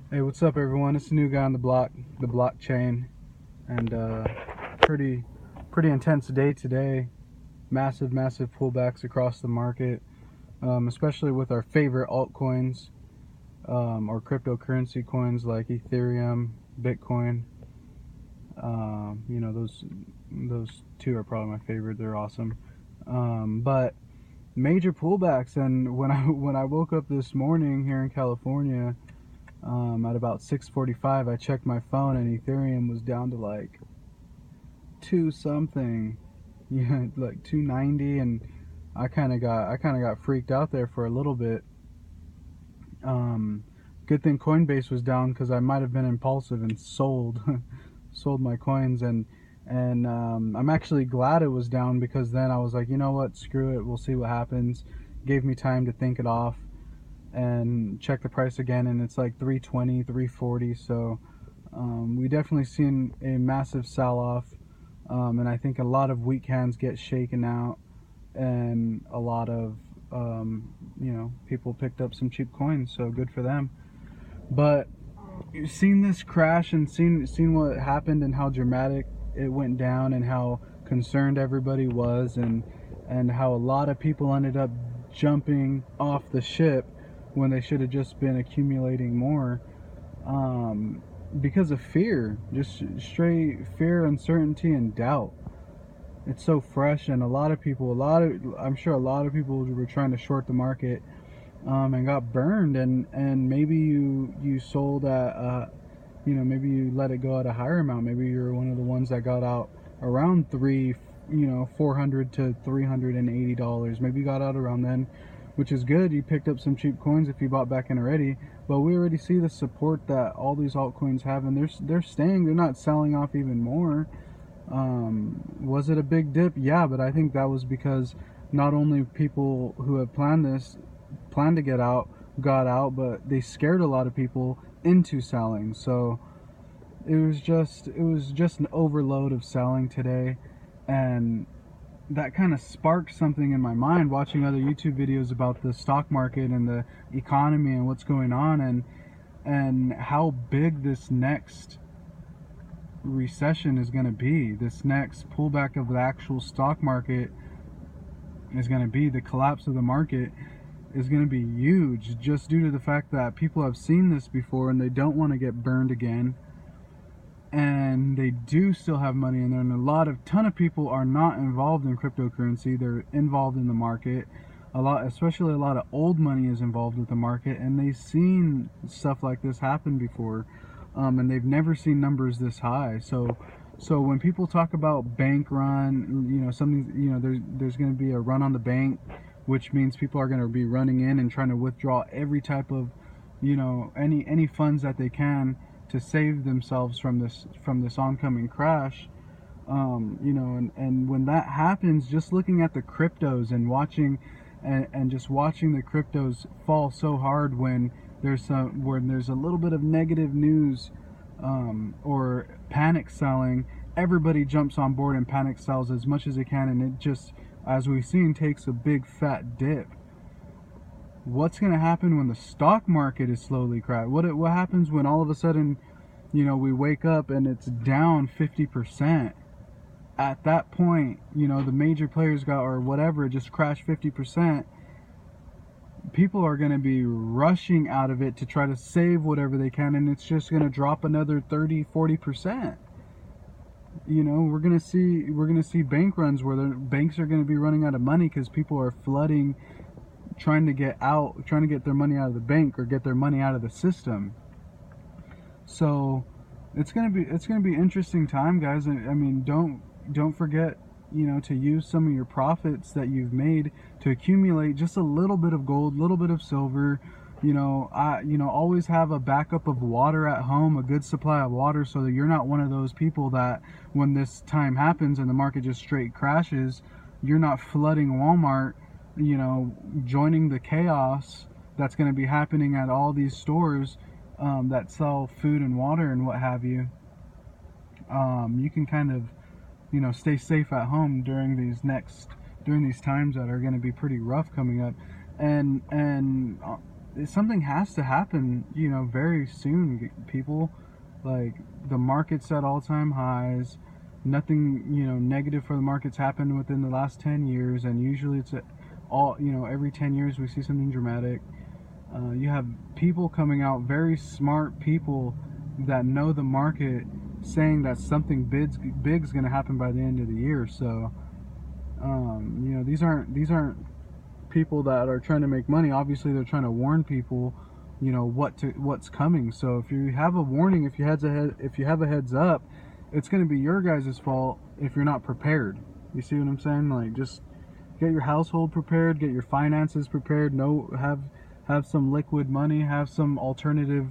Hey, what's up, everyone? It's the new guy on the block, the blockchain, and pretty, pretty intense day today. Massive, massive pullbacks across the market, especially with our favorite altcoins or cryptocurrency coins like Ethereum, Bitcoin. Those two are probably my favorite. They're awesome. But major pullbacks, and when I woke up this morning here in California. At about 6:45, I checked my phone and Ethereum was down to like two something, yeah, like 290, and I kind of got freaked out there for a little bit. Um, Good thing Coinbase was down because I might have been impulsive and sold sold my coins, and I'm actually glad it was down because then I was like, you know what, screw it, we'll see what happens. Gave me time to think it off and check the price again, and it's like 320, 340. So we definitely seen a massive sell-off, and I think a lot of weak hands get shaken out, and a lot of people picked up some cheap coins. So good for them. But you've seen this crash and seen what happened and how dramatic it went down and how concerned everybody was, and how a lot of people ended up jumping off the ship when they should have just been accumulating more, um, because of fear, just straight fear, uncertainty, and doubt. It's so fresh, and I'm sure a lot of people were trying to short the market, and got burned, and maybe you sold at maybe you let it go at a higher amount. Maybe you're one of the ones that got out around 400 to $380. Maybe you got out around then, which is good. You picked up some cheap coins if you bought back in already. But we already see the support that all these altcoins have, and they're staying. They're not selling off even more. Was it a big dip? Yeah, but I think that was because not only people who have planned to get out, got out, but they scared a lot of people into selling. So it was just an overload of selling today, and that kind of sparked something in my mind watching other YouTube videos about the stock market and the economy and what's going on, and how big this next recession is going to be. This next pullback of the actual stock market is going to be, the collapse of the market is going to be huge, just due to the fact that people have seen this before and they don't want to get burned again, and they do still have money in there, and a ton of people are not involved in cryptocurrency. They're involved in the market a lot, especially a lot of old money is involved with the market, and they've seen stuff like this happen before, and they've never seen numbers this high. So when people talk about bank run, something, there's going to be a run on the bank, which means people are going to be running in and trying to withdraw every type of, any funds that they can to save themselves from this oncoming crash. And when that happens, just looking at the cryptos and watching, and just watching the cryptos fall so hard when there's a little bit of negative news, or panic selling, everybody jumps on board and panic sells as much as they can, and it just, as we've seen, takes a big fat dip. What's going to happen when the stock market is slowly crashed? What happens when all of a sudden, we wake up and it's down 50%? At that point, the major players got, or whatever, it just crashed 50%. People are going to be rushing out of it to try to save whatever they can, and it's just going to drop another 30-40%. We're going to see bank runs where the banks are going to be running out of money because people are flooding, trying to get their money out of the bank or get their money out of the system. So it's gonna be interesting time, guys. I mean, don't forget, to use some of your profits that you've made to accumulate just a little bit of gold, a little bit of silver. Always have a backup of water at home, a good supply of water, so that you're not one of those people that, when this time happens and the market just straight crashes, you're not flooding Walmart, joining the chaos that's going to be happening at all these stores, that sell food and water and what have you. You can kind of, stay safe at home during these times that are going to be pretty rough coming up, and something has to happen, you know, very soon, people. Like, the market's at all-time highs. Nothing, you know, negative for the markets happened within the last 10 years, and usually it's you know, every 10 years we see something dramatic. You have people coming out, very smart people that know the market, saying that something big's going to happen by the end of the year. So, you know, these aren't people that are trying to make money. Obviously, they're trying to warn people, you know, what's coming. So if you have a warning, if you have a heads up, it's going to be your guys' fault if you're not prepared. You see what I'm saying? Like, just get your household prepared, get your finances prepared. Have some liquid money, have some alternative,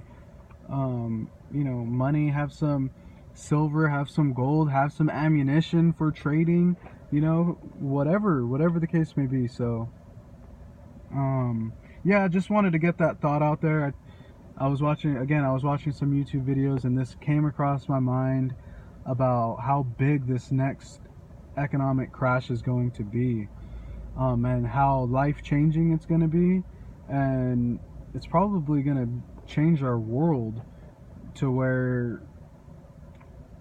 you know, money, have some silver, have some gold, have some ammunition for trading, you know, whatever the case may be. So, yeah, I just wanted to get that thought out there. I was watching some YouTube videos, and this came across my mind about how big this next economic crash is going to be, and how life-changing it's going to be, and it's probably going to change our world to where,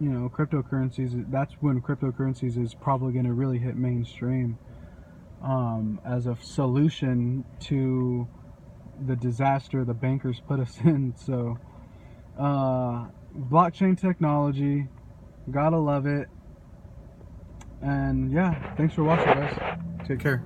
you know, that's when cryptocurrencies is probably going to really hit mainstream, as a solution to the disaster the bankers put us in. So, blockchain technology, gotta love it. And yeah, thanks for watching, guys. Take care.